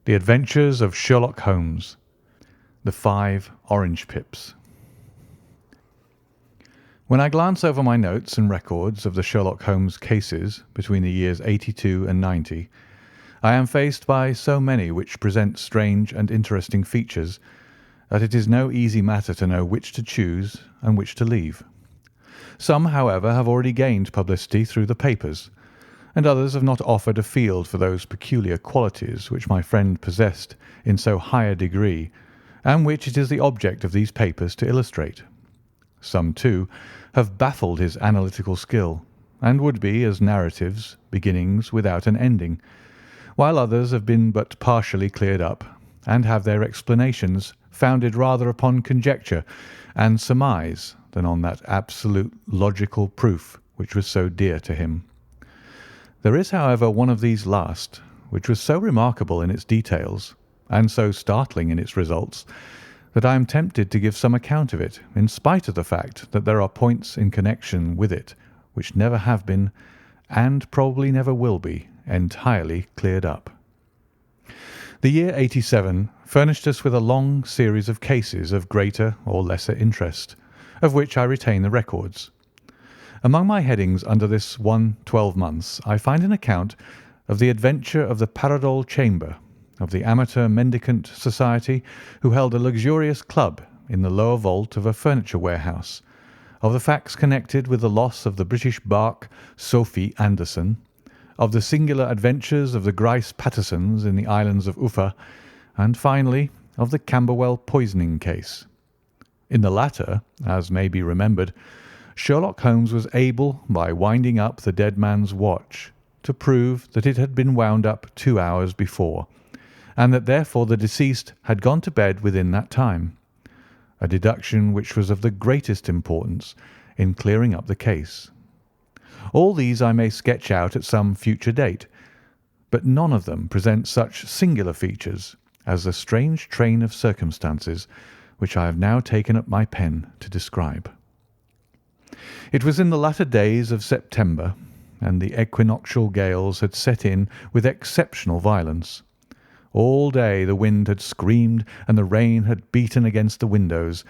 The Adventures of Sherlock Holmes. The 5 Orange Pips. When I glance over my notes and records of the Sherlock Holmes cases between the years 82 and 90, I am faced by so many which present strange and interesting features that it is no easy matter to know which to choose and which to leave. Some, however, have already gained publicity through the papers, and others have not offered a field for those peculiar qualities which my friend possessed in so high a degree, and which it is the object of these papers to illustrate. Some, too, have baffled his analytical skill, and would be as narratives, beginnings without an ending, while others have been but partially cleared up, and have their explanations founded rather upon conjecture and surmise than on that absolute logical proof which was so dear to him. There is, however, one of these last, which was so remarkable in its details, and so startling in its results, that I am tempted to give some account of it, in spite of the fact that there are points in connection with it which never have been, and probably never will be, entirely cleared up. The year 87 furnished us with a long series of cases of greater or lesser interest, of which I retain the records. Among my headings under this 12 months I find an account of the adventure of the Paradol Chamber, of the Amateur Mendicant Society who held a luxurious club in the lower vault of a furniture warehouse, of the facts connected with the loss of the British barque Sophie Anderson, of the singular adventures of the Grice Pattersons in the islands of Uffa, and finally of the Camberwell poisoning case. In the latter, as may be remembered, Sherlock Holmes was able, by winding up the dead man's watch, to prove that it had been wound up 2 hours before, and that therefore the deceased had gone to bed within that time, a deduction which was of the greatest importance in clearing up the case. All these I may sketch out at some future date, but none of them present such singular features as the strange train of circumstances which I have now taken up my pen to describe. It was in the latter days of September, and the equinoctial gales had set in with exceptional violence. All day the wind had screamed and the rain had beaten against the windows,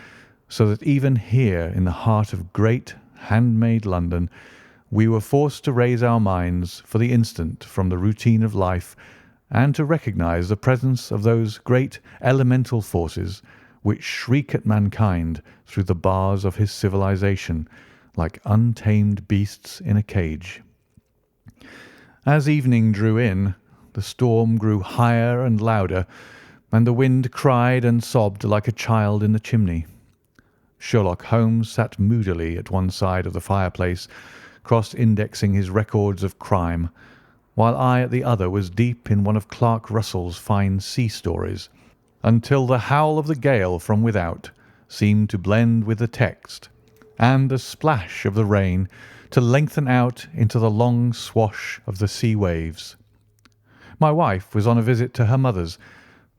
so that even here in the heart of great, handmade London, we were forced to raise our minds for the instant from the routine of life and to recognise the presence of those great elemental forces which shriek at mankind through the bars of his civilization, like untamed beasts in a cage. As evening drew in, the storm grew higher and louder, and the wind cried and sobbed like a child in the chimney. Sherlock Holmes sat moodily at one side of the fireplace, cross-indexing his records of crime, while I at the other was deep in one of Clark Russell's fine sea stories, until the howl of the gale from without seemed to blend with the text, and the splash of the rain to lengthen out into the long swash of the sea waves. My wife was on a visit to her mother's,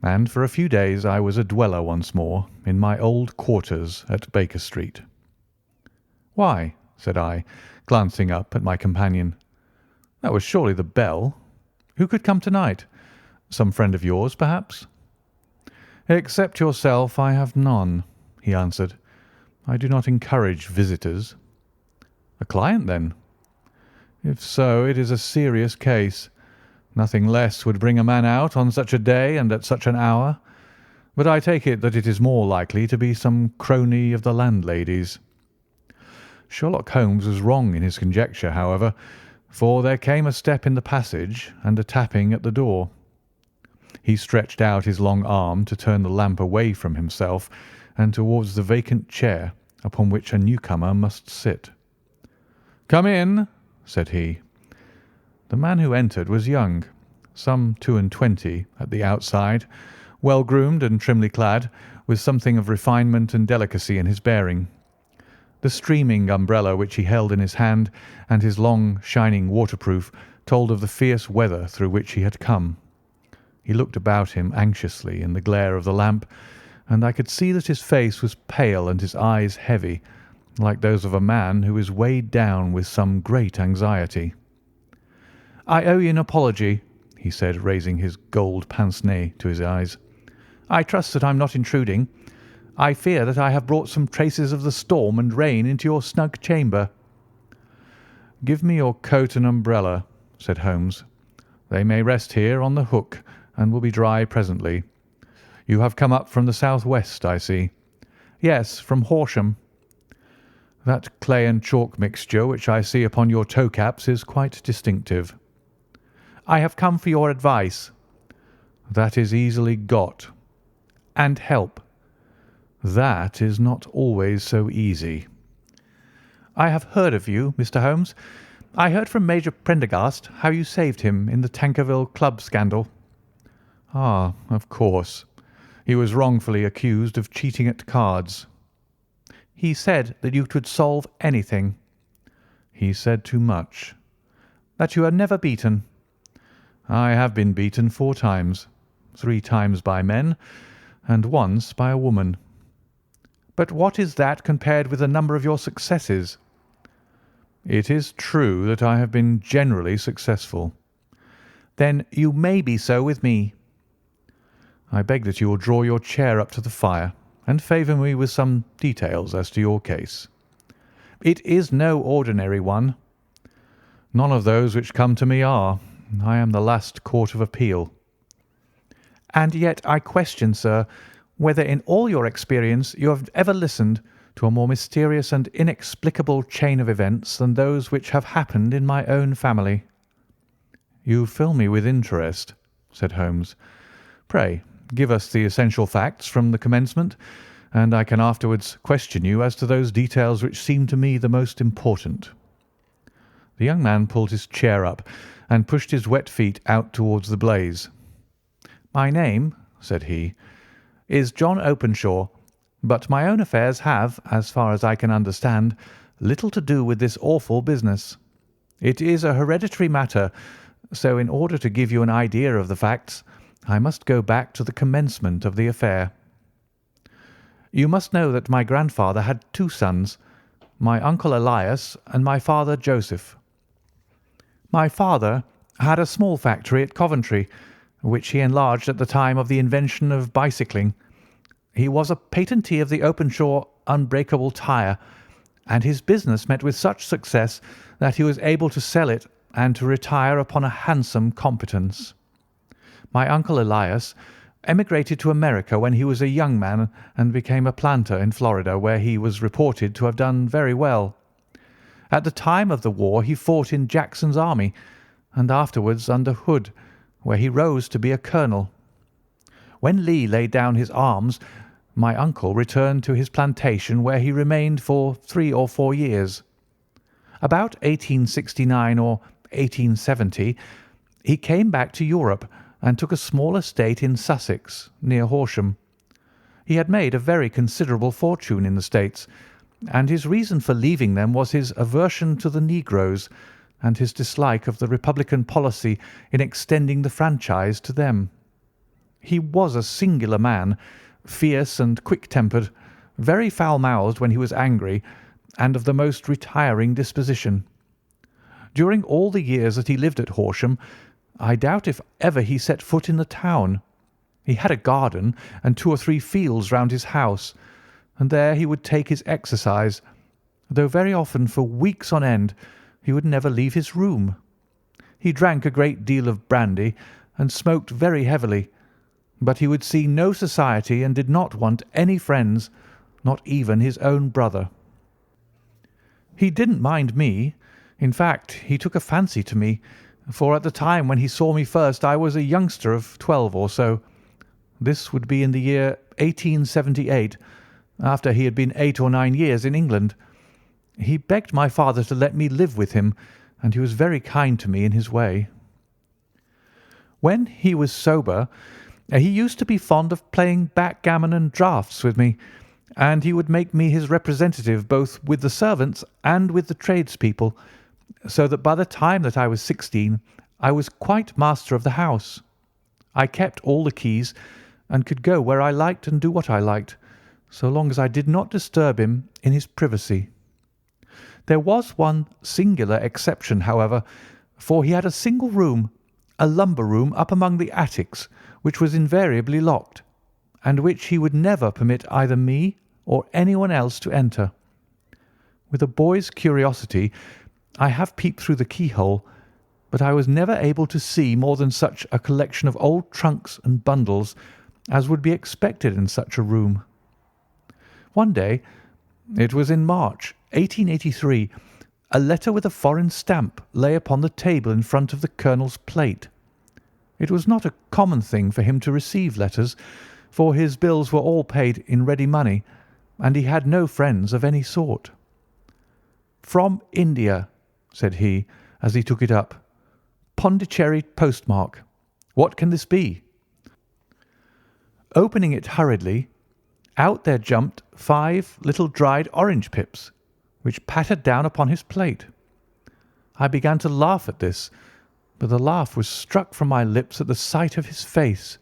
and for a few days I was a dweller once more in my old quarters at Baker Street. "Why?" said I, glancing up at my companion. "That was surely the bell. Who could come tonight? Some friend of yours, perhaps?" "Except yourself, I have none," he answered. "I do not encourage visitors." "A client, then?" "If so, it is a serious case. Nothing less would bring a man out on such a day and at such an hour. But I take it that it is more likely to be some crony of the landlady's." Sherlock Holmes was wrong in his conjecture, however, for there came a step in the passage and a tapping at the door. He stretched out his long arm to turn the lamp away from himself and towards the vacant chair upon which a newcomer must sit. "Come in," said he. The man who entered was young, some 22 at the outside, well-groomed and trimly clad, with something of refinement and delicacy in his bearing. The streaming umbrella which he held in his hand and his long, shining waterproof told of the fierce weather through which he had come. He looked about him anxiously in the glare of the lamp, and I could see that his face was pale and his eyes heavy, like those of a man who is weighed down with some great anxiety. "I owe you an apology," he he said, raising his gold pince-nez to his eyes. "I trust that I'm not intruding. I fear that I have brought some traces of the storm and rain into your snug chamber." "Give me your coat and umbrella," said Holmes. "They may rest here on the hook and will be dry presently. You have come up from the south-west, I see." "Yes, from Horsham." "That clay and chalk mixture which I see upon your toe-caps is quite distinctive." "I have come for your advice." "That is easily got." "And help." "That is not always so easy." "I have heard of you, Mr. Holmes. I heard from Major Prendergast how you saved him in the Tankerville Club scandal." "Ah, of course. He was wrongfully accused of cheating at cards." "He said that you could solve anything." "He said too much." "That you are never beaten." "I have been beaten 4 times, 3 times by men, and once by a woman." "But what is that compared with the number of your successes?" "It is true that I have been generally successful." "Then you may be so with me." "I beg that you will draw your chair up to the fire and favour me with some details as to your case." "It is no ordinary one." "None of those which come to me are. I am the last court of appeal." "And yet I question, sir, whether in all your experience you have ever listened to a more mysterious and inexplicable chain of events than those which have happened in my own family." "You fill me with interest," said Holmes. "Pray give us the essential facts from the commencement, and I can afterwards question you as to those details which seem to me the most important." The young man pulled his chair up and pushed his wet feet out towards the blaze. "My name," said he, "is John Openshaw, but my own affairs have, as far as I can understand, little to do with this awful business. It is a hereditary matter, so in order to give you an idea of the facts, I must go back to the commencement of the affair. You must know that my grandfather had 2 sons, my uncle Elias and my father Joseph. My father had a small factory at Coventry, which he enlarged at the time of the invention of bicycling. He was a patentee of the Openshaw unbreakable tyre, and his business met with such success that he was able to sell it and to retire upon a handsome competence. My uncle Elias emigrated to America when he was a young man and became a planter in Florida, where he was reported to have done very well. At the time of the war he fought in Jackson's army, and afterwards under Hood, where he rose to be a colonel. When Lee laid down his arms, my uncle returned to his plantation, where he remained for 3 or 4 years. About 1869 or 1870 he came back to Europe and took a small estate in Sussex, near Horsham. He had made a very considerable fortune in the States, and his reason for leaving them was his aversion to the negroes and his dislike of the Republican policy in extending the franchise to them. He was a singular man, fierce and quick-tempered, very foul-mouthed when he was angry, and of the most retiring disposition. During all the years that he lived at Horsham, I doubt if ever he set foot in the town. He had a garden and 2 or 3 fields round his house, and there he would take his exercise, though very often for weeks on end he would never leave his room. He drank a great deal of brandy and smoked very heavily, but he would see no society and did not want any friends, not even his own brother. He didn't mind me. In fact, he took a fancy to me, for at the time when he saw me first I was a youngster of 12 or so. This would be in the year 1878, after he had been 8 or 9 years in England. He begged my father to let me live with him, and he was very kind to me in his way. When he was sober, he used to be fond of playing backgammon and draughts with me, and he would make me his representative both with the servants and with the tradespeople, so that by the time that I was 16 I was quite master of the house. I kept all the keys, and could go where I liked and do what I liked, so long as I did not disturb him in his privacy. There was one singular exception, however, for he had a single room, a lumber room up among the attics, which was invariably locked, and which he would never permit either me or anyone else to enter. With a boy's curiosity, I have peeped through the keyhole, but I was never able to see more than such a collection of old trunks and bundles as would be expected in such a room. One day, it was in March 1883, a letter with a foreign stamp lay upon the table in front of the colonel's plate. It was not a common thing for him to receive letters, for his bills were all paid in ready money, and he had no friends of any sort. "From India," said he, as he took it up. "Pondicherry postmark. What can this be?" Opening it hurriedly, out there jumped 5 little dried orange pips, which pattered down upon his plate. I began to laugh at this, but the laugh was struck from my lips at the sight of his face.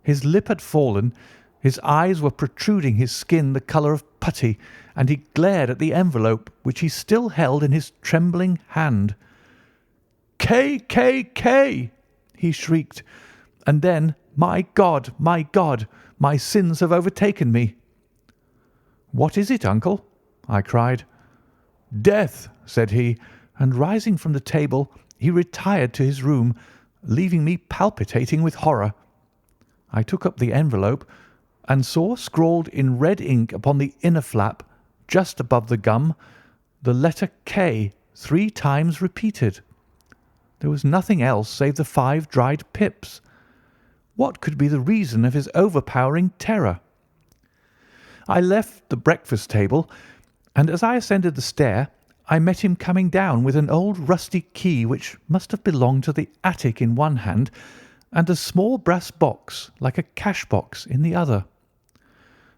His lip had fallen, his eyes were protruding, his skin the colour of putty, and he glared at the envelope which he still held in his trembling hand. "K, K, K!" he shrieked, and then, my God, my sins have overtaken me." "What is it, uncle?" I cried. "Death," said he, and rising from the table, he retired to his room, leaving me palpitating with horror. I took up the envelope and saw scrawled in red ink upon the inner flap, just above the gum, the letter K 3 times repeated. There was nothing else save the 5 dried pips. What could be the reason of his overpowering terror? I left the breakfast table, and as I ascended the stair, I met him coming down with an old rusty key which must have belonged to the attic in one hand, and a small brass box, like a cash box, in the other.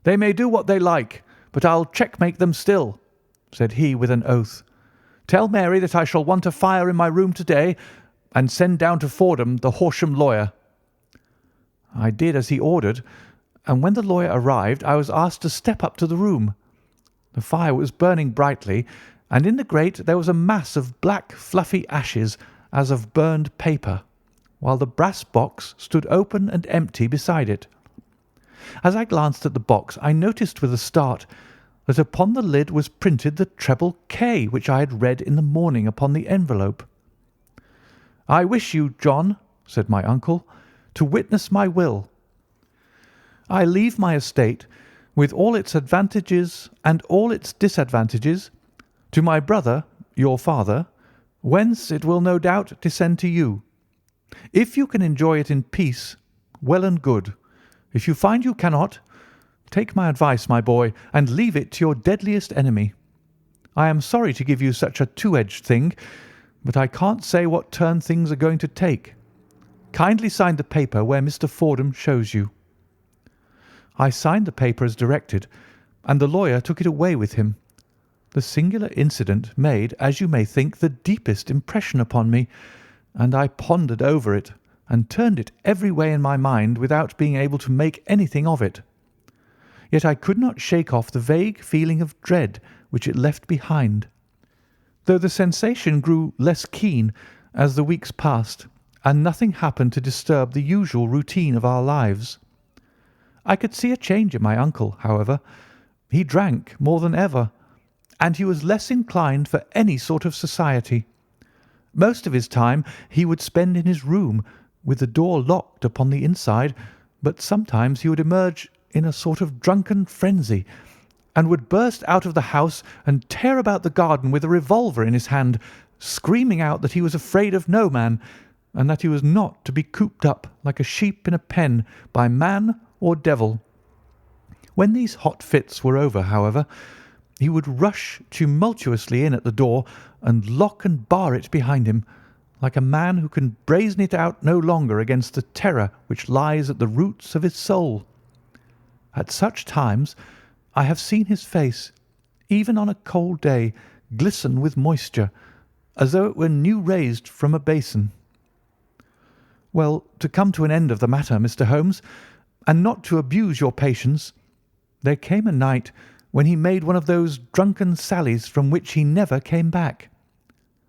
"They may do what they like, but I'll checkmate them still," said he with an oath. "Tell Mary that I shall want a fire in my room to-day, and send down to Fordham the Horsham lawyer." I did as he ordered, and when the lawyer arrived I was asked to step up to the room. The fire was burning brightly, and in the grate there was a mass of black fluffy ashes as of burned paper, while the brass box stood open and empty beside it. As I glanced at the box I noticed with a start that upon the lid was printed the treble K which I had read in the morning upon the envelope. "I wish you, John," said my uncle, "to witness my will. I leave my estate, with all its advantages and all its disadvantages, to my brother, your father, whence it will no doubt descend to you. If you can enjoy it in peace, well and good. If you find you cannot, take my advice, my boy, and leave it to your deadliest enemy. I am sorry to give you such a two-edged thing, but I can't say what turn things are going to take. Kindly sign the paper where Mr. Fordham shows you." I signed the paper as directed, and the lawyer took it away with him. The singular incident made, as you may think, the deepest impression upon me, and I pondered over it and turned it every way in my mind without being able to make anything of it. Yet I could not shake off the vague feeling of dread which it left behind, though the sensation grew less keen as the weeks passed, and nothing happened to disturb the usual routine of our lives. I could see a change in my uncle, however. He drank more than ever, and he was less inclined for any sort of society. Most of his time he would spend in his room, with the door locked upon the inside, but sometimes he would emerge in a sort of drunken frenzy, and would burst out of the house and tear about the garden with a revolver in his hand, screaming out that he was afraid of no man, and that he was not to be cooped up like a sheep in a pen by man or devil. When these hot fits were over, however, he would rush tumultuously in at the door and lock and bar it behind him, like a man who can brazen it out no longer against the terror which lies at the roots of his soul. At such times I have seen his face, even on a cold day, glisten with moisture, as though it were new raised from a basin. Well, to come to an end of the matter, Mr. Holmes, and not to abuse your patience, there came a night when he made one of those drunken sallies from which he never came back.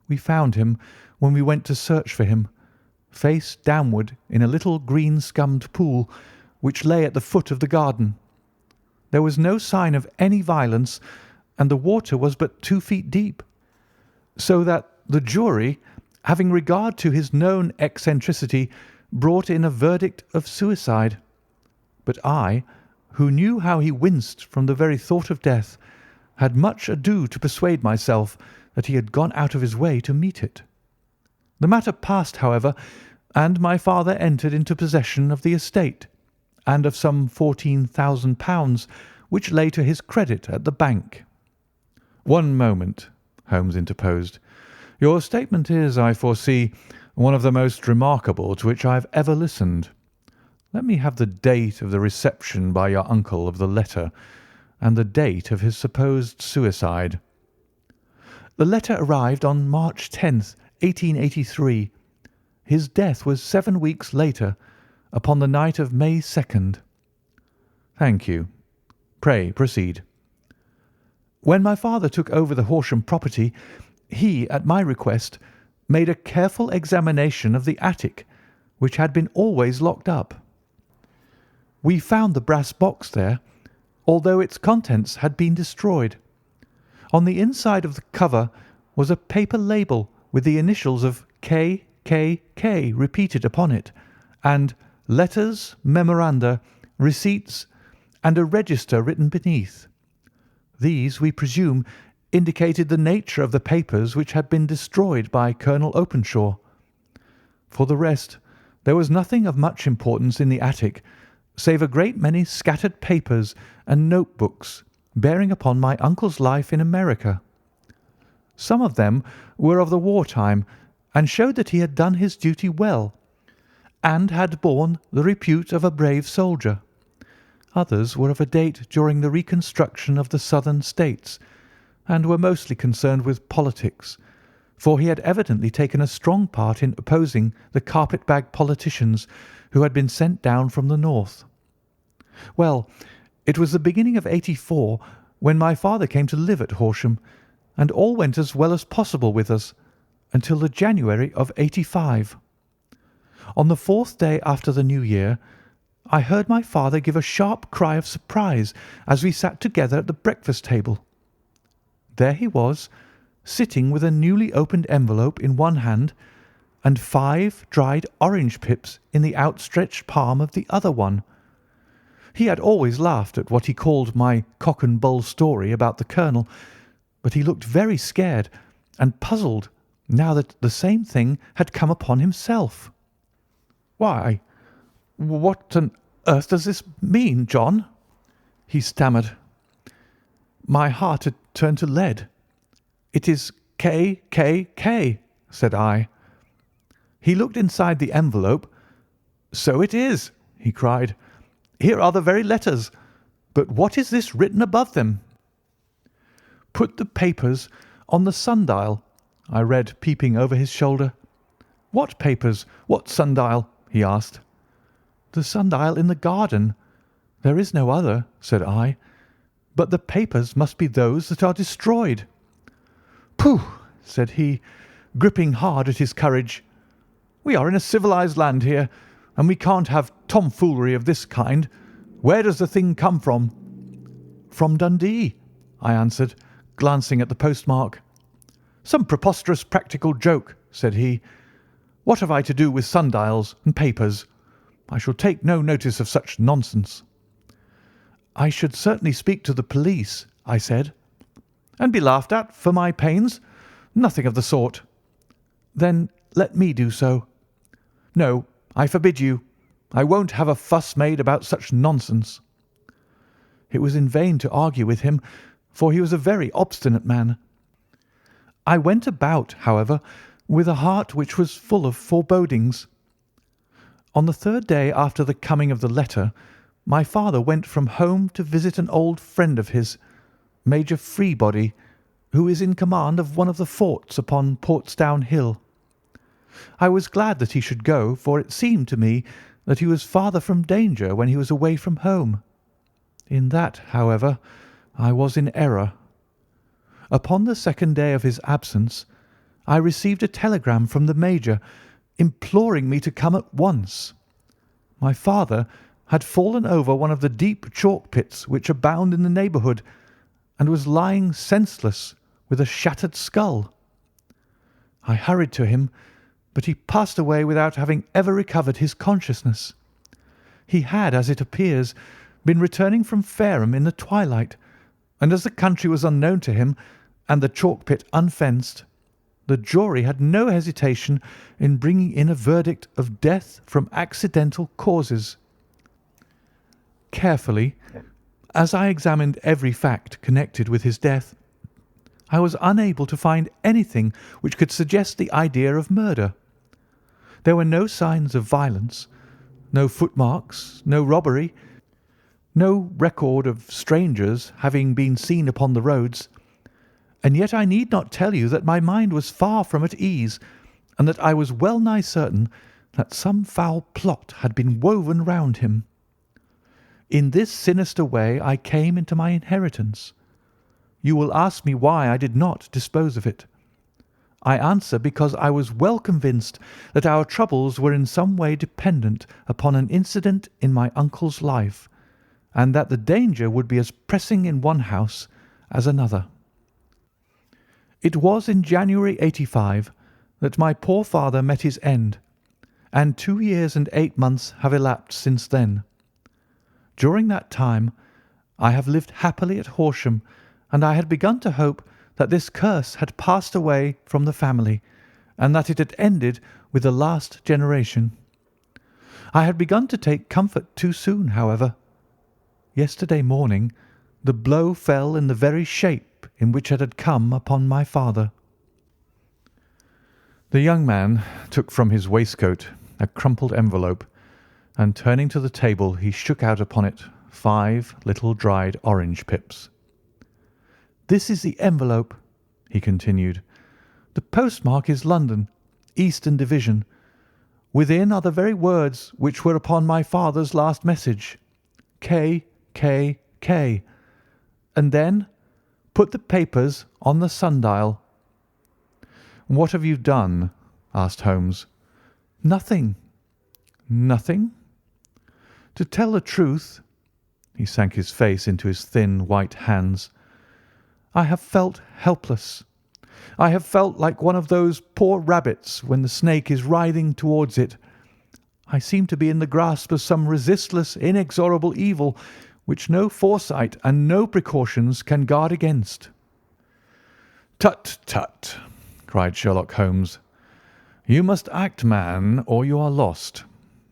We found him when we went to search for him, face downward in a little green-scummed pool which lay at the foot of the garden. There was no sign of any violence, and the water was but 2 feet deep, so that the jury, having regard to his known eccentricity, brought in a verdict of suicide. But I, who knew how he winced from the very thought of death, had much ado to persuade myself that he had gone out of his way to meet it. The matter passed, however, and my father entered into possession of the estate and of some £14,000 which lay to his credit at the bank. "One moment," Holmes interposed. "Your statement is, I foresee, one of the most remarkable to which I have ever listened. Let me have the date of the reception by your uncle of the letter, and the date of his supposed suicide." "The letter arrived on March 10th, 1883. His death was 7 weeks later, upon the night of May 2nd. "Thank you. Pray proceed." "When my father took over the Horsham property, he, at my request, made a careful examination of the attic, which had been always locked up. We found the brass box there, although its contents had been destroyed. On the inside of the cover was a paper label with the initials of K.K.K. repeated upon it, and letters, memoranda, receipts, and a register written beneath. These, we presume, indicated the nature of the papers which had been destroyed by Colonel Openshaw. For the rest, there was nothing of much importance in the attic, save a great many scattered papers and notebooks bearing upon my uncle's life in America. Some of them were of the war time, and showed that he had done his duty well, and had borne the repute of a brave soldier. Others were of a date during the reconstruction of the Southern States, and were mostly concerned with politics, for he had evidently taken a strong part in opposing the carpet-bag politicians who had been sent down from the north. Well, it was the beginning of '84 when my father came to live at Horsham, and all went as well as possible with us until the January of '85. On the 4th day after the New Year, I heard my father give a sharp cry of surprise as we sat together at the breakfast table. There he was, sitting with a newly opened envelope in one hand and 5 dried orange pips in the outstretched palm of the other one. He had always laughed at what he called my cock and bull story about the colonel, but he looked very scared and puzzled now that the same thing had come upon himself. "Why, what on earth does this mean, John?" he stammered. My heart had turned to lead. "It is K.K.K.," said I. He looked inside the envelope. "So it is," he cried. "Here are the very letters. But what is this written above them?" "Put the papers on the sundial," I read, peeping over his shoulder. "What papers? What sundial?" he asked. "The sundial in the garden. There is no other," said I. "But the papers must be those that are destroyed." "Pooh!" said he, gripping hard at his courage. "We are in a civilized land here, and we can't have tomfoolery of this kind. Where does the thing come from?" "From Dundee," I answered, glancing at the postmark. "Some preposterous practical joke," said he. "What have I to do with sundials and papers? I shall take no notice of such nonsense." "I should certainly speak to the police," I said. "And be laughed at for my pains? Nothing of the sort." "Then let me do so." "No, I forbid you. I won't have a fuss made about such nonsense." It was in vain to argue with him, for he was a very obstinate man. I went about, however, with a heart which was full of forebodings. On the 3rd day after the coming of the letter, my father went from home to visit an old friend of his, Major Freebody, who is in command of one of the forts upon Portsdown Hill. I was glad that he should go, for it seemed to me that he was farther from danger when he was away from home. In that, however, I was in error. Upon the 2nd day of his absence, I received a telegram from the Major, imploring me to come at once. My father had fallen over one of the deep chalk pits which abound in the neighbourhood, and was lying senseless with a shattered skull. I hurried to him, but he passed away without having ever recovered his consciousness. He had, as it appears, been returning from Fareham in the twilight, and as the country was unknown to him and the chalk pit unfenced, the jury had no hesitation in bringing in a verdict of death from accidental causes. Carefully, as I examined every fact connected with his death, I was unable to find anything which could suggest the idea of murder. There were no signs of violence, no footmarks, no robbery, no record of strangers having been seen upon the roads, and yet I need not tell you that my mind was far from at ease, and that I was well nigh certain that some foul plot had been woven round him. In this sinister way I came into my inheritance. You will ask me why I did not dispose of it. I answer because I was well convinced that our troubles were in some way dependent upon an incident in my uncle's life, and that the danger would be as pressing in one house as another. It was in January '85 that my poor father met his end, and 2 years and 8 months have elapsed since then. During that time I have lived happily at Horsham, and I had begun to hope that this curse had passed away from the family, and that it had ended with the last generation. I had begun to take comfort too soon, however. Yesterday morning the blow fell in the very shape in which it had come upon my father." The young man took from his waistcoat a crumpled envelope, and turning to the table he shook out upon it 5 little dried orange pips. "This is the envelope," he continued. "The postmark is London, Eastern Division. Within are the very words which were upon my father's last message, K, K, K. And then put the papers on the sundial." "What have you done?" asked Holmes. "Nothing." "Nothing?" "To tell the truth," he sank his face into his thin white hands, "I have felt helpless. I have felt like one of those poor rabbits when the snake is writhing towards it. I seem to be in the grasp of some resistless, inexorable evil which no foresight and no precautions can guard against." "Tut, tut!" cried Sherlock Holmes. "You must act, man, or you are lost.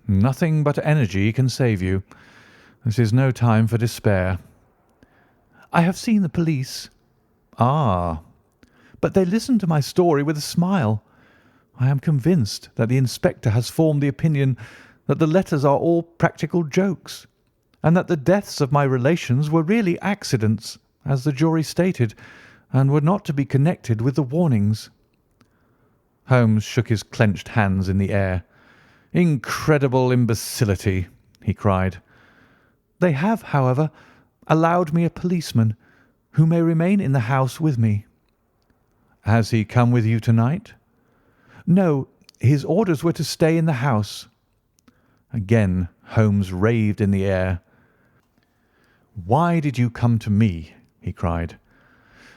Nothing but energy can save you. This is no time for despair." "I have seen the police." "Ah!" "But they listened to my story with a smile. I am convinced that the inspector has formed the opinion that the letters are all practical jokes, and that the deaths of my relations were really accidents, as the jury stated, and were not to be connected with the warnings." Holmes shook his clenched hands in the air. "Incredible imbecility!" he cried. "They have, however, allowed me a policeman, who may remain in the house with me." "Has he come with you tonight?" "No, his orders were to stay in the house." Again Holmes raved in the air. "Why did you come to me?" he cried.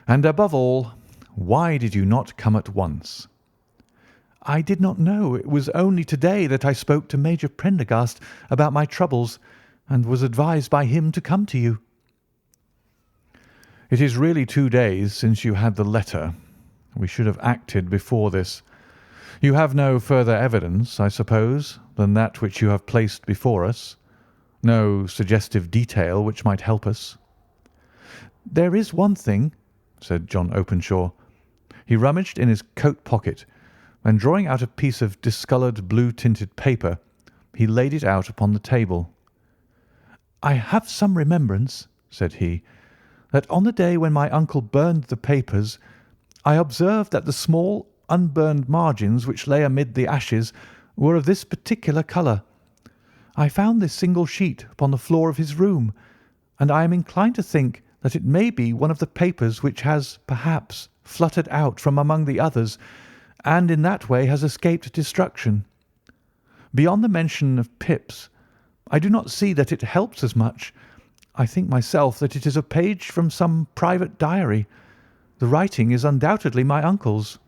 "And above all, why did you not come at once?" "I did not know. It was only to-day that I spoke to Major Prendergast about my troubles, and was advised by him to come to you." "It is really 2 days since you had the letter. We should have acted before this. You have no further evidence, I suppose, than that which you have placed before us? No suggestive detail which might help us?" "There is one thing," said John Openshaw. He rummaged in his coat pocket, and drawing out a piece of discoloured blue-tinted paper, he laid it out upon the table. "I have some remembrance," said he, "that on the day when my uncle burned the papers, I observed that the small unburned margins which lay amid the ashes were of this particular colour. I found this single sheet upon the floor of his room, and I am inclined to think that it may be one of the papers which has, perhaps, fluttered out from among the others, and in that way has escaped destruction. Beyond the mention of pips, I do not see that it helps us much. I think myself that it is a page from some private diary. The writing is undoubtedly my uncle's."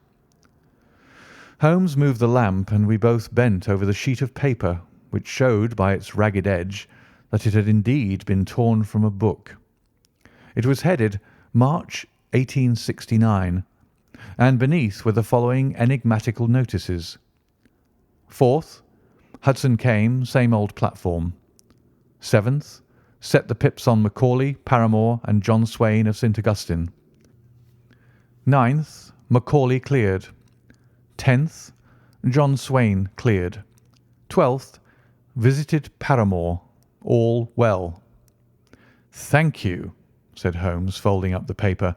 Holmes moved the lamp, and we both bent over the sheet of paper, which showed by its ragged edge that it had indeed been torn from a book. It was headed March 1869, and beneath were the following enigmatical notices: 4th, Hudson came, same old platform. 7th, set the pips on Macaulay, Paramore, and John Swain of St. Augustine. 9th, Macaulay cleared. 10th, John Swain cleared. 12th, visited Paramore. All well. "Thank you," said Holmes, folding up the paper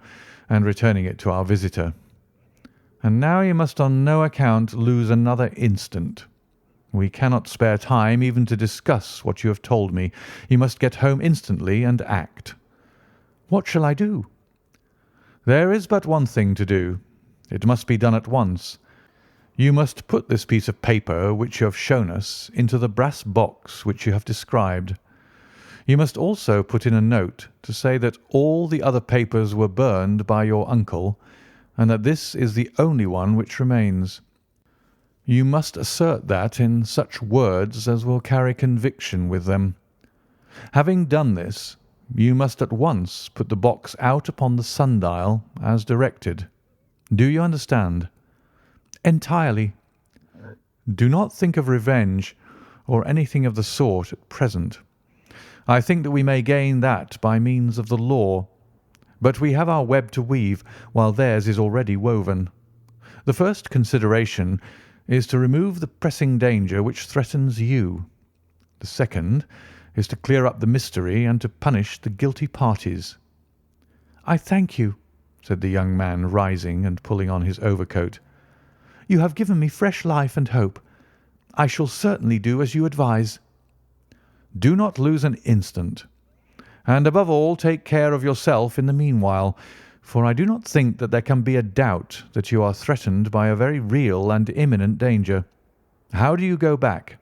and returning it to our visitor. "And now you must on no account lose another instant. We cannot spare time even to discuss what you have told me. You must get home instantly and act." "What shall I do?" "There is but one thing to do. It must be done at once. You must put this piece of paper which you have shown us into the brass box which you have described. You must also put in a note to say that all the other papers were burned by your uncle, and that this is the only one which remains. You must assert that in such words as will carry conviction with them. Having done this, you must at once put the box out upon the sundial as directed. Do you understand?" "Entirely." "Do not think of revenge or anything of the sort at present. I think that we may gain that by means of the law, but we have our web to weave while theirs is already woven. The first consideration is to remove the pressing danger which threatens you. The second is to clear up the mystery and to punish the guilty parties." "I thank you," said the young man, rising and pulling on his overcoat. "You have given me fresh life and hope. I shall certainly do as you advise." "Do not lose an instant. And above all, take care of yourself in the meanwhile, for I do not think that there can be a doubt that you are threatened by a very real and imminent danger. How do you go back?"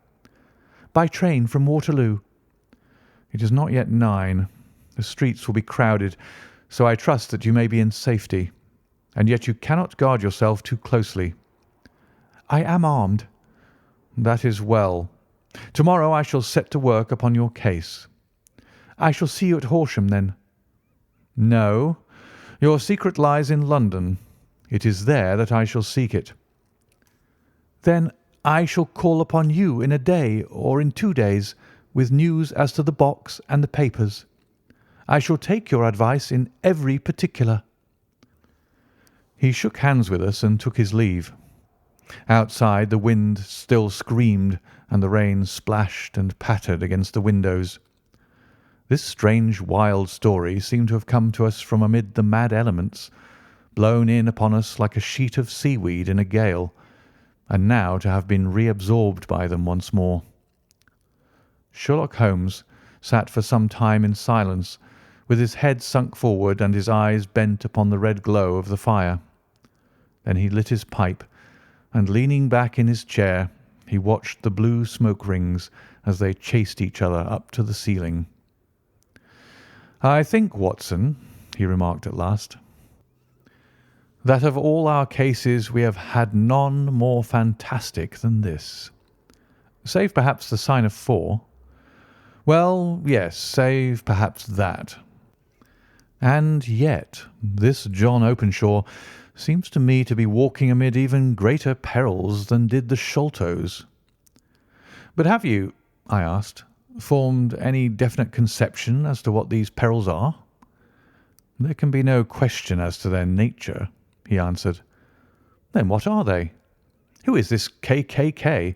"By train from Waterloo." "It is not yet 9. The streets will be crowded, so I trust that you may be in safety. And yet you cannot guard yourself too closely." "I am armed." "That is well. Tomorrow I shall set to work upon your case." "I shall see you at Horsham, then?" "No. Your secret lies in London. It is there that I shall seek it." "Then I shall call upon you in a day or in 2 days with news as to the box and the papers. I shall take your advice in every particular." He shook hands with us and took his leave. Outside the wind still screamed and the rain splashed and pattered against the windows. This strange wild story seemed to have come to us from amid the mad elements, blown in upon us like a sheet of seaweed in a gale, and now to have been reabsorbed by them once more. Sherlock Holmes sat for some time in silence, with his head sunk forward and his eyes bent upon the red glow of the fire. Then he lit his pipe, and leaning back in his chair, he watched the blue smoke rings as they chased each other up to the ceiling. "I think, Watson," he remarked at last, "that of all our cases we have had none more fantastic than this. Save perhaps the sign of 4. Well, yes, save perhaps that. And yet this John Openshaw seems to me to be walking amid even greater perils than did the Sholtos." "But have you," I asked, "formed any definite conception as to what these perils are?" "There can be no question as to their nature," he answered. "Then what are they? Who is this K.,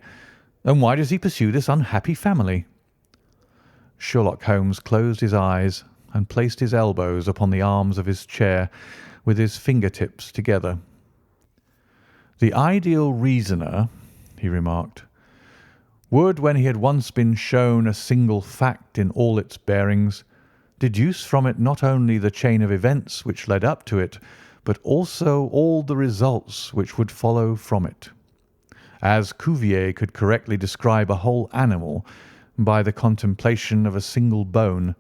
and why does he pursue this unhappy family?" Sherlock Holmes closed his eyes and placed his elbows upon the arms of his chair with his finger-tips together. "The ideal reasoner," he remarked, "would, when he had once been shown a single fact in all its bearings, deduce from it not only the chain of events which led up to it, but also all the results which would follow from it. as Cuvier could correctly describe a whole animal by the contemplation of a single bone,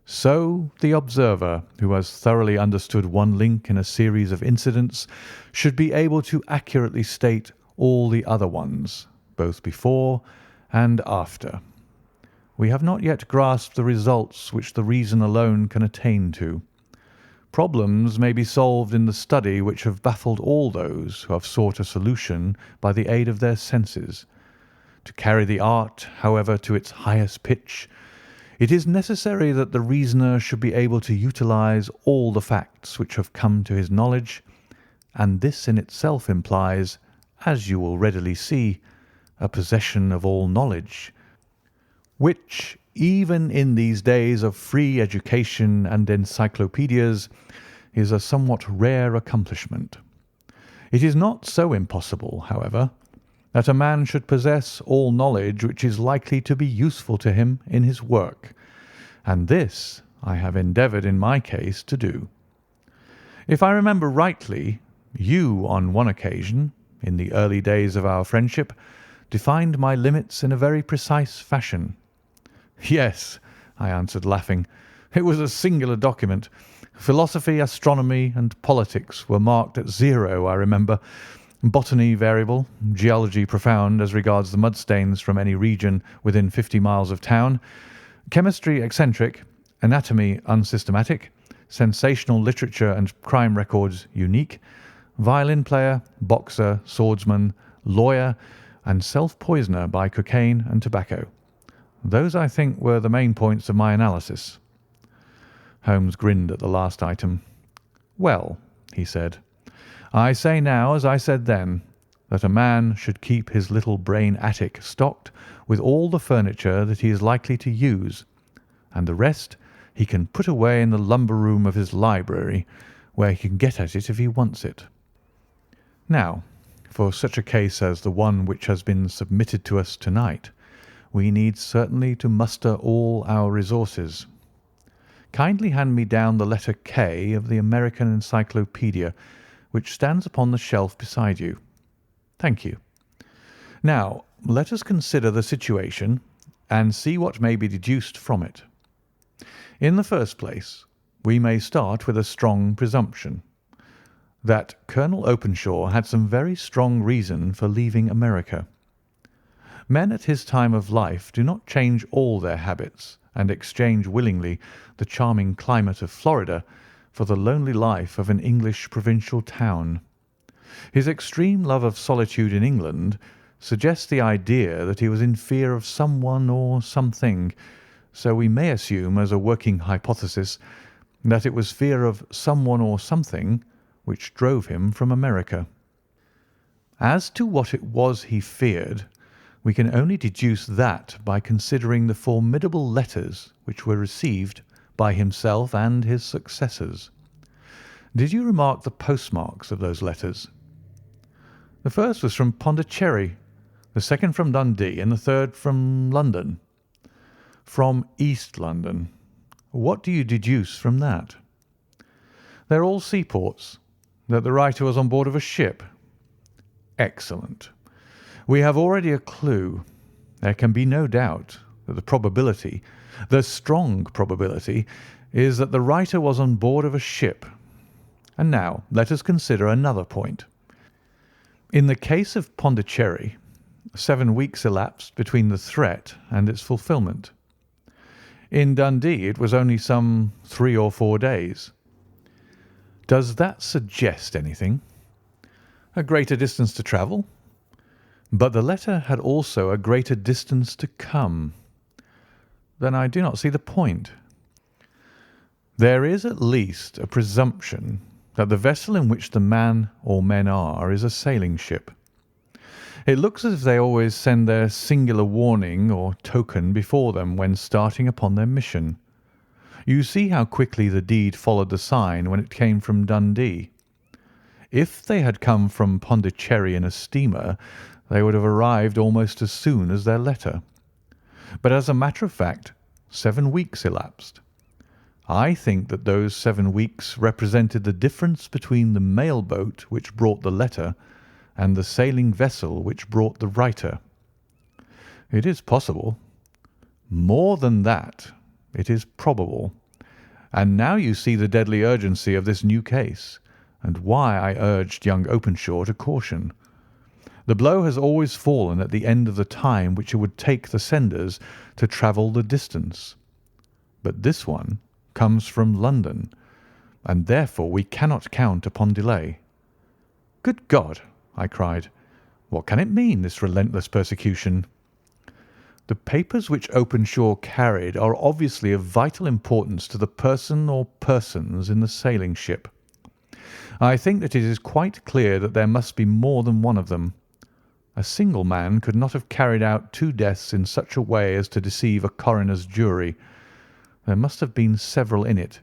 so the observer who has thoroughly understood one link in a series of incidents should be able to accurately state all the other ones, both before and after. We have not yet grasped the results which the reason alone can attain to. Problems may be solved in the study which have baffled all those who have sought a solution by the aid of their senses. To carry the art, however, to its highest pitch, it is necessary that the reasoner should be able to utilize all the facts which have come to his knowledge, and this in itself implies, as you will readily see, a possession of all knowledge, which, even in these days of free education and encyclopedias, is a somewhat rare accomplishment. It is not so impossible, however, that a man should possess all knowledge which is likely to be useful to him in his work, and this I have endeavoured in my case to do. If I remember rightly, you, on one occasion, in the early days of our friendship, defined my limits in a very precise fashion. Yes, I answered, laughing. It was a singular document. Philosophy, astronomy, and politics were marked at 0, I remember. Botany variable, geology profound as regards the mudstains from any region within 50 miles of town, chemistry eccentric, anatomy unsystematic, sensational literature and crime records unique, violin player, boxer, swordsman, lawyer, and self-poisoner by cocaine and tobacco. Those, I think, were the main points of my analysis. Holmes grinned at the last item. Well, he said, I say now, as I said then, that a man should keep his little brain attic stocked with all the furniture that he is likely to use, and the rest he can put away in the lumber room of his library, where he can get at it if he wants it. Now, for such a case as the one which has been submitted to us tonight, we need certainly to muster all our resources. Kindly hand me down the letter K of the American Encyclopedia, which stands upon the shelf beside you. Thank you. Now, let us consider the situation and see what may be deduced from it. In the first place, we may start with a strong presumption that Colonel Openshaw had some very strong reason for leaving America. Men at his time of life do not change all their habits and exchange willingly the charming climate of Florida for the lonely life of an English provincial town. His extreme love of solitude in England suggests the idea that he was in fear of someone or something, so we may assume as a working hypothesis that it was fear of someone or something which drove him from America. As to what it was he feared, we can only deduce that by considering the formidable letters which were received by himself and his successors. Did you remark the postmarks of those letters? The first was from Pondicherry, the second from Dundee, and the third from London. From East London. What do you deduce from that? They're all seaports. That the writer was on board of a ship. Excellent. We have already a clue. There can be no doubt that the strong probability, is that the writer was on board of a ship. And now let us consider another point. In the case of Pondicherry, 7 weeks elapsed between the threat and its fulfilment. In Dundee it was only some 3 or 4 days. Does that suggest anything? A greater distance to travel? But the letter had also a greater distance to come. Then I do not see the point. There is at least a presumption that the vessel in which the man or men are is a sailing ship. It looks as if they always send their singular warning or token before them when starting upon their mission. You see how quickly the deed followed the sign when it came from Dundee. If they had come from Pondicherry in a steamer, they would have arrived almost as soon as their letter. But as a matter of fact, 7 weeks elapsed. I think that those 7 weeks represented the difference between the mail boat which brought the letter and the sailing vessel which brought the writer? It is possible. More than that, it is probable. And now you see the deadly urgency of this new case, and why I urged young Openshaw to caution. The blow has always fallen at the end of the time which it would take the senders to travel the distance. But this one comes from London, and therefore we cannot count upon delay. Good God! I cried. What can it mean, this relentless persecution? The papers which Openshaw carried are obviously of vital importance to the person or persons in the sailing ship. I think that it is quite clear that there must be more than one of them. A single man could not have carried out 2 deaths in such a way as to deceive a coroner's jury. There must have been several in it,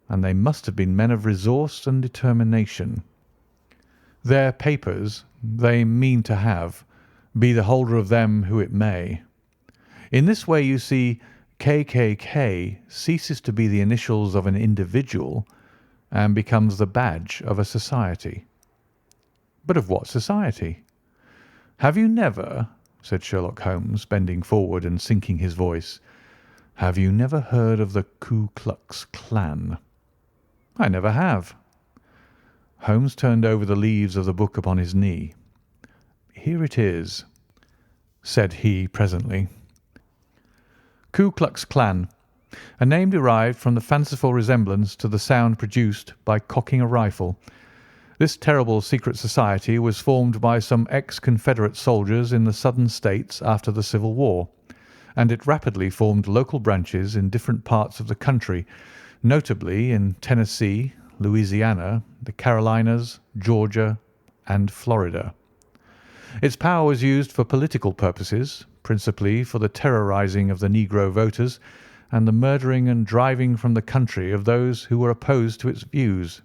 and they must have been men of resource and determination. Their papers they mean to have, be the holder of them who it may. In this way, you see, KKK ceases to be the initials of an individual and becomes the badge of a society. But of what society? Have you never, said Sherlock Holmes, bending forward and sinking his voice, have you never heard of the Ku Klux Klan? I never have. Holmes turned over the leaves of the book upon his knee. Here it is, said he presently. Ku Klux Klan, a name derived from the fanciful resemblance to the sound produced by cocking a rifle. This terrible secret society was formed by some ex-Confederate soldiers in the Southern States after the Civil War, and it rapidly formed local branches in different parts of the country, notably in Tennessee, Louisiana, the Carolinas, Georgia, and Florida. Its power was used for political purposes, principally for the terrorizing of the Negro voters and the murdering and driving from the country of those who were opposed to its views.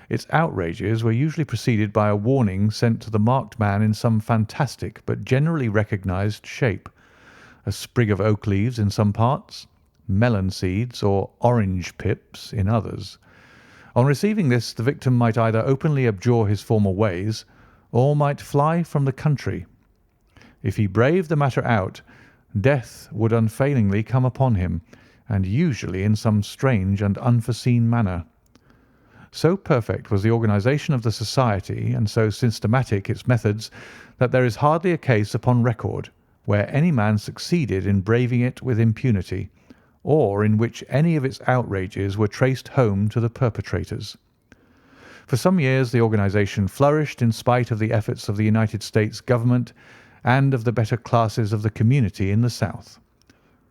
Its outrages were usually preceded by a warning sent to the marked man in some fantastic but generally recognized shape: a sprig of oak leaves in some parts, melon seeds or orange pips in others. On receiving this, the victim might either openly abjure his former ways, or might fly from the country. If he braved the matter out, death would unfailingly come upon him, and usually in some strange and unforeseen manner. So perfect was the organization of the society, and so systematic its methods, that there is hardly a case upon record where any man succeeded in braving it with impunity, or in which any of its outrages were traced home to the perpetrators. For some years the organization flourished in spite of the efforts of the United States government and of the better classes of the community in the South.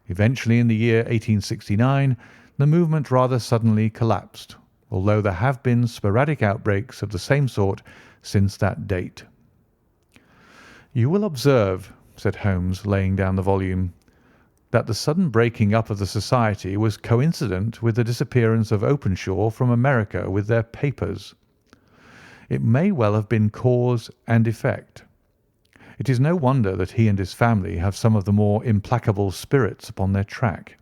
Eventually, in the year 1869, the movement rather suddenly collapsed, although there have been sporadic outbreaks of the same sort since that date. You will observe, said Holmes, laying down the volume, that the sudden breaking up of the society was coincident with the disappearance of Openshaw from America with their papers. It may well have been cause and effect. It is no wonder that he and his family have some of the more implacable spirits upon their track.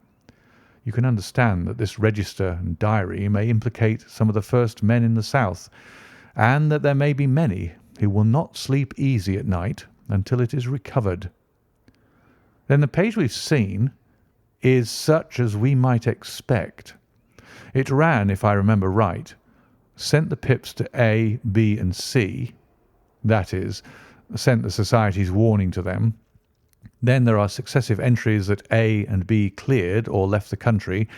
You can understand that this register and diary may implicate some of the first men in the South, and that there may be many who will not sleep easy at night until it is recovered. Then the page we've seen is such as we might expect. It ran, if I remember right, sent the pips to A, B, and C, that is, sent the society's warning to them. Then there are successive entries that A and B cleared or left the country,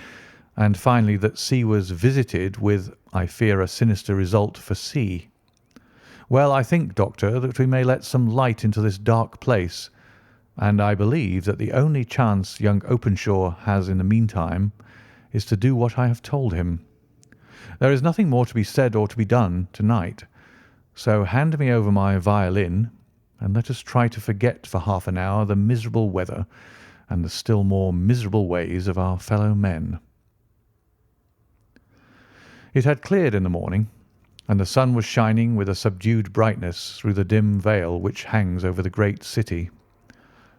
and finally that C was visited with, I fear, a sinister result for C. Well, I think, Doctor, that we may let some light into this dark place, and I believe that the only chance young Openshaw has in the meantime is to do what I have told him. There is nothing more to be said or to be done tonight, so hand me over my violin, and let us try to forget for half an hour the miserable weather and the still more miserable ways of our fellow men. It had cleared in the morning, and the sun was shining with a subdued brightness through the dim veil which hangs over the great city.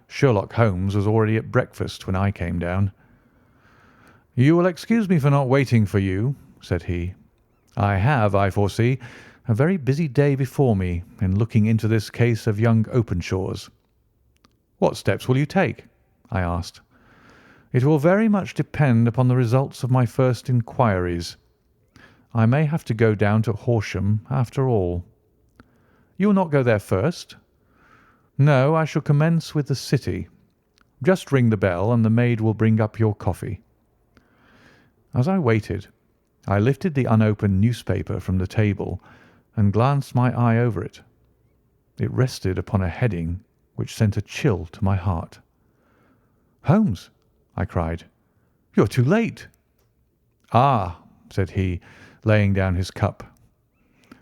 Sherlock Holmes was already at breakfast when I came down. "You will excuse me for not waiting for you," said he. "I have, I foresee, A very busy day before me in looking into this case of young Openshaw's." "What steps will you take?" I asked. "It will very much depend upon the results of my first inquiries. I may have to go down to Horsham after all." "You will not go there first?" "No, I shall commence with the city. Just ring the bell and the maid will bring up your coffee." As I waited, I lifted the unopened newspaper from the table and glanced my eye over it. It rested upon a heading which sent a chill to my heart. "Holmes," I cried, "you are too late." "Ah," said he, laying down his cup.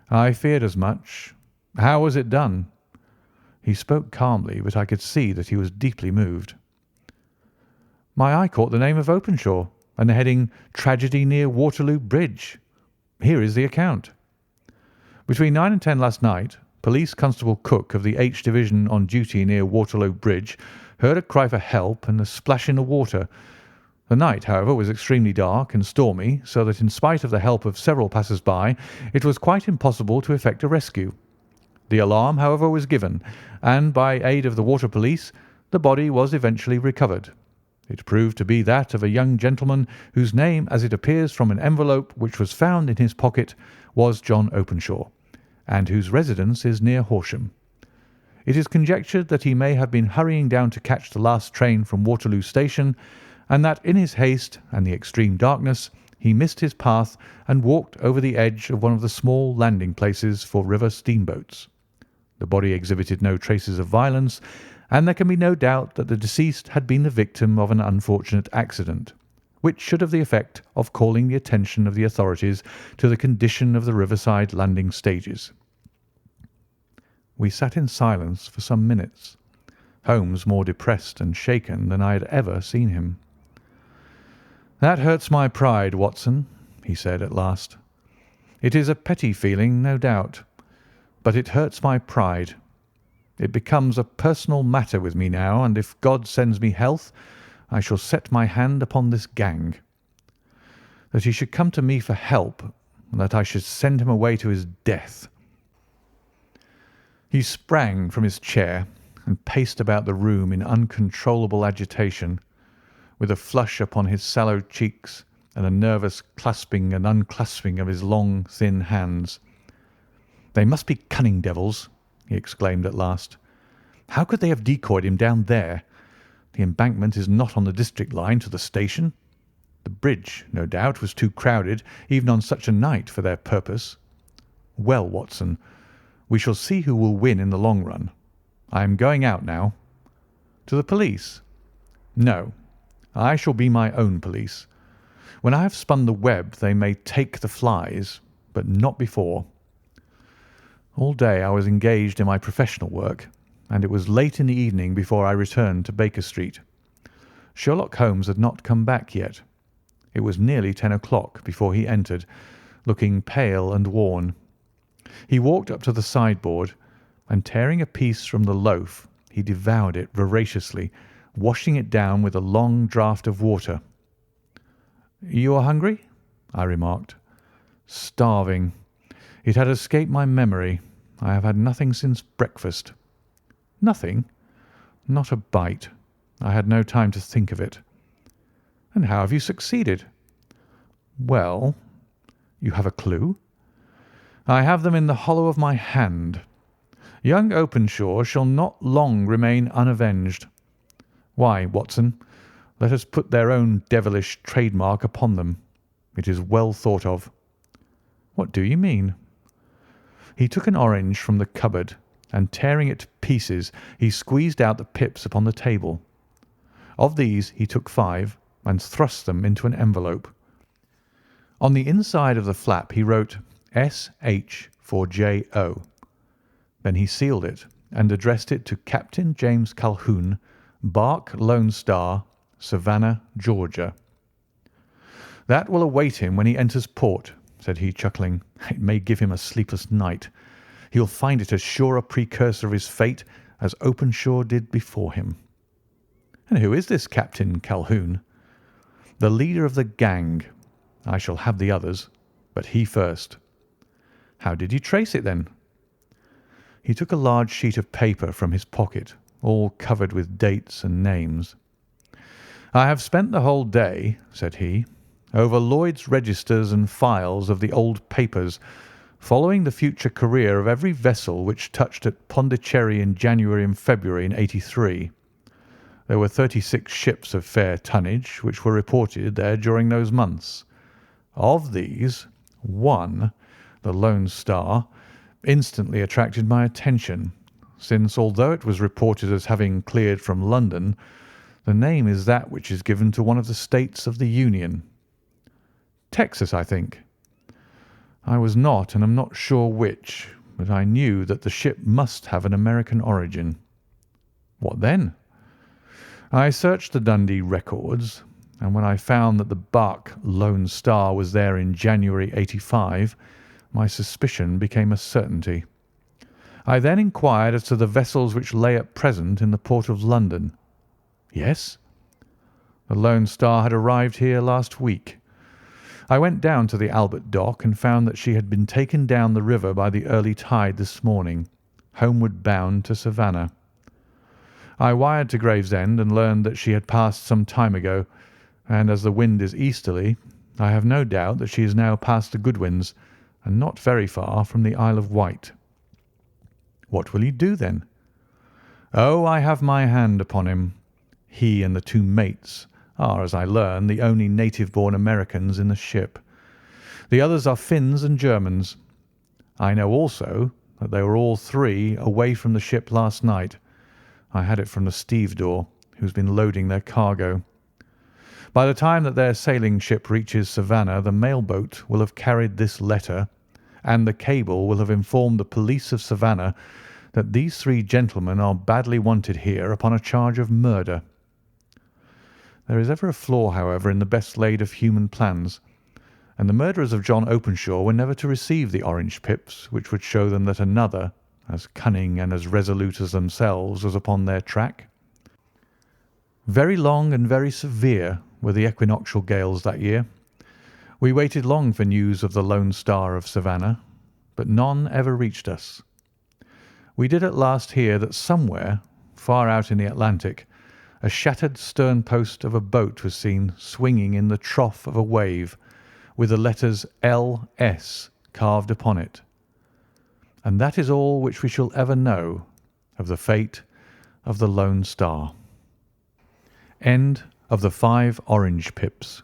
"I feared as much. How was it done?" He spoke calmly, but I could see that he was deeply moved. "My eye caught the name of Openshaw and the heading 'Tragedy near Waterloo Bridge.' Here is the account. Between 9 and 10 last night, Police Constable Cook of the H Division on duty near Waterloo Bridge heard a cry for help and a splash in the water. The night, however, was extremely dark and stormy, so that in spite of the help of several passers-by, it was quite impossible to effect a rescue. The alarm, however, was given, and by aid of the water police, the body was eventually recovered. It proved to be that of a young gentleman whose name, as it appears from an envelope which was found in his pocket, was John Openshaw, and whose residence is near Horsham. It is conjectured that he may have been hurrying down to catch the last train from Waterloo Station, and that in his haste and the extreme darkness he missed his path and walked over the edge of one of the small landing places for river steamboats. The body exhibited no traces of violence, and there can be no doubt that the deceased had been the victim of an unfortunate accident, which should have the effect of calling the attention of the authorities to the condition of the riverside landing stages." We sat in silence for some minutes, Holmes more depressed and shaken than I had ever seen him. "That hurts my pride, Watson," he said at last. "It is a petty feeling, no doubt, but it hurts my pride. It becomes a personal matter with me now, and if God sends me health, I shall set my hand upon this gang. That he should come to me for help, and that I should send him away to his death." He sprang from his chair and paced about the room in uncontrollable agitation, with a flush upon his sallow cheeks and a nervous clasping and unclasping of his long, thin hands. "They must be cunning devils," he exclaimed at last. "How could they have decoyed him down there? The embankment is not on the district line to the station. The bridge, no doubt, was too crowded even on such a night for their purpose. Well, Watson, we shall see who will win in the long run. I am going out now." "To the police?" "No, I shall be my own police. When I have spun the web they may take the flies, but not before." All day I was engaged in my professional work, and it was late in the evening before I returned to Baker Street. Sherlock Holmes had not come back yet. It was nearly 10 o'clock before he entered, looking pale and worn. He walked up to the sideboard, and tearing a piece from the loaf, he devoured it voraciously, washing it down with a long draught of water. "You are hungry?" I remarked. "Starving. It had escaped my memory. I have had nothing since breakfast." "Nothing?" "Not a bite. I had no time to think of it." "And how have you succeeded?" "Well, you have a clue?" "I have them in the hollow of my hand. Young Openshaw shall not long remain unavenged. Why, Watson, let us put their own devilish trademark upon them. It is well thought of." "What do you mean?" He took an orange from the cupboard, and tearing it to pieces, he squeezed out the pips upon the table. Of these he took 5 and thrust them into an envelope. On the inside of the flap he wrote S.H. for J.O. Then he sealed it and addressed it to Captain James Calhoun, Bark Lone Star, Savannah, Georgia. "That will await him when he enters port," said he, chuckling. "It may give him a sleepless night. He'll find it as sure a precursor of his fate as Openshaw did before him." "And who is this Captain Calhoun?" "The leader of the gang. I shall have the others, but he first." How did you trace it, then?" He took a large sheet of paper from his pocket, all covered with dates and names. "I have spent the whole day," said he, "over Lloyd's registers and files of the old papers, following the future career of every vessel which touched at Pondicherry in January and February in '83. There were 36 ships of fair tonnage which were reported there during those months. Of these, one, the Lone Star, instantly attracted my attention, since, although it was reported as having cleared from London, the name is that which is given to one of the states of the Union. Texas, I think. I was not, and am not sure which, but I knew that the ship must have an American origin. What then? I searched the Dundee records, and when I found that the barque Lone Star was there in January '85, my suspicion became a certainty. I then inquired as to the vessels which lay at present in the port of London. Yes? The Lone Star had arrived here last week. I went down to the Albert Dock and found that she had been taken down the river by the early tide this morning, homeward bound to Savannah. I wired to Gravesend and learned that she had passed some time ago, and as the wind is easterly, I have no doubt that she is now past the Goodwins and not very far from the Isle of Wight." "What will you do, then?" "Oh, I have my hand upon him. He and the two mates are, as I learn, the only native-born Americans in the ship. The others are Finns and Germans. I know also that they were all three away from the ship last night. I had it from the stevedore, who's been loading their cargo. By the time that their sailing ship reaches Savannah, the mailboat will have carried this letter, and the cable will have informed the police of Savannah that these three gentlemen are badly wanted here upon a charge of murder. There is ever a flaw, however, in the best laid of human plans, and the murderers of John Openshaw were never to receive the orange pips which would show them that another, as cunning and as resolute as themselves, was upon their track. Very long and very severe were the equinoctial gales that year. We waited long for news of the Lone Star of Savannah, but none ever reached us. We did at last hear that somewhere, far out in the Atlantic, a shattered stern post of a boat was seen swinging in the trough of a wave, with the letters L.S. carved upon it. And that is all which we shall ever know of the fate of the Lone Star. End of the 5 Orange Pips.